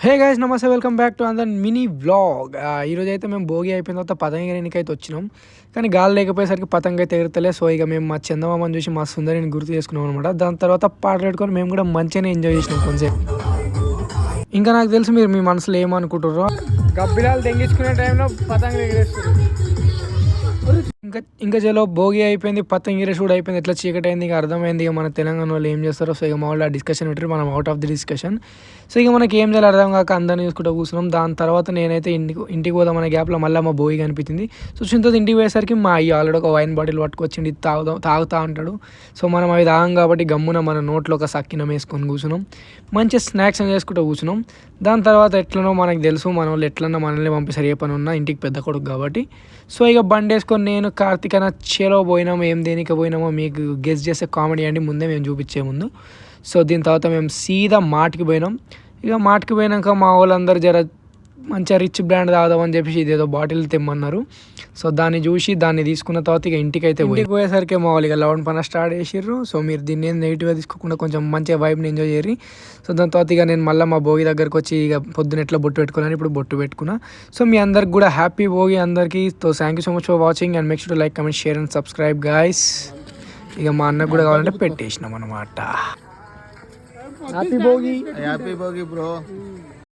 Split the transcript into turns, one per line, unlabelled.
Hey guys నమస్తే, welcome back to another mini vlog. ఈరోజు అయితే మేము భోగి అయిపోయిన తర్వాత పతంగ ఎగరడానికి అయితే వచ్చినాం. కానీ గాలి లేకపోయేసరికి పతంగ అయితే ఎగురతలే. సో ఇక మేము మా చందమామని చూసి మా సుందరిని గుర్తు చేసుకున్నాం అనమాట. దాని తర్వాత పాటలు పెట్టుకొని మేము కూడా మంచిగానే ఎంజాయ్ చేసినాం కొంచెం. ఇంకా నాకు తెలుసు మీరు మీ మనసులో ఏమనుకుంటారో. గబ్బిలాలు తెంగించుకునే టైంలో పతంగ ఎగరేస్తారు. ఇంకా చలో భోగి అయిపోయింది, పతంగి ఎగరేసి కూడా అయిపోయింది. ఎట్లా చీకటి అయింది, ఇక అర్థమైంది ఇక మన తెలంగాణ వాళ్ళు ఏం చేస్తారో. సో ఇక మా వాళ్ళు ఆ డిస్కషన్ పెట్టారు, మనం out of the discussion. So ఇక మనకి ఏం చేయాలి అర్థం కాక అందరిని చూసుకుంటూ కూర్చున్నాం. దాని తర్వాత నేనైతే ఇంటికి పోదామనే గ్యాప్లో మళ్ళీ మా భోగి కనిపించింది. సో చింత ఇంటికి పోయేసరికి మా అయ్యి ఆల్రెడీ ఒక వైన్ బాటిల్ పట్టుకొచ్చింది, తాగుతా ఉంటాడు. సో మనం అవి తాగం కాబట్టి గమ్మున మన నోట్లో ఒక సక్కినం వేసుకొని కూర్చున్నాం. మంచి స్నాక్స్ అని చేసుకుంటూ కూర్చున్నాం. దాని తర్వాత ఎట్లనో మనకు తెలుసు, మన వాళ్ళు ఎట్లన్నా మనల్ని పంపిస్తారు ఏ పని ఉన్నా, ఇంటికి పెద్ద కొడుకు కాబట్టి. సో ఇక బండి వేసుకొని నేను కార్తీక చేలో పోయినాము. ఏం దేనికి పోయినామో మీకు గెస్ చేసే కామెడీ అండి, ముందే మేము చూపించే ముందు. సో దీని తర్వాత మేము సీదా మాటికి పోయినాం. ఇక మాటికి పోయినాక మా వాళ్ళందరూ జర మంచిగా రిచ్ బ్రాండ్ తాగుదామని చెప్పేసి ఇదేదో బాటిల్ తెమ్మన్నారు. సో దాన్ని చూసి దాన్ని తీసుకున్న తర్వాత ఇక ఇంటికి పోయేసరికి మా వాళ్ళు ఇక లౌండ్ పని స్టార్ట్ చేసిర్రు. సో మీరు దీన్ని ఏం నెగిటివ్గా తీసుకోకుండా కొంచెం మంచిగా వైబ్ని ఎంజాయ్ చేయరు. సో దాని తర్వాత ఇక నేను మళ్ళీ మా భోగి దగ్గరకు వచ్చి ఇక పొద్దున ఎట్లా బొట్టు పెట్టుకున్నాను, ఇప్పుడు బొట్టు పెట్టుకున్నా. సో మీ అందరికి కూడా హ్యాపీ భోగి అందరికీ. So thank you so much for watching and make sure to like, comment, share and subscribe guys. ఇక మా అన్నకు కూడా కావాలంటే పెట్టేసినాం అనమాట. Happy Bhogi.
Happy Bhogi bro.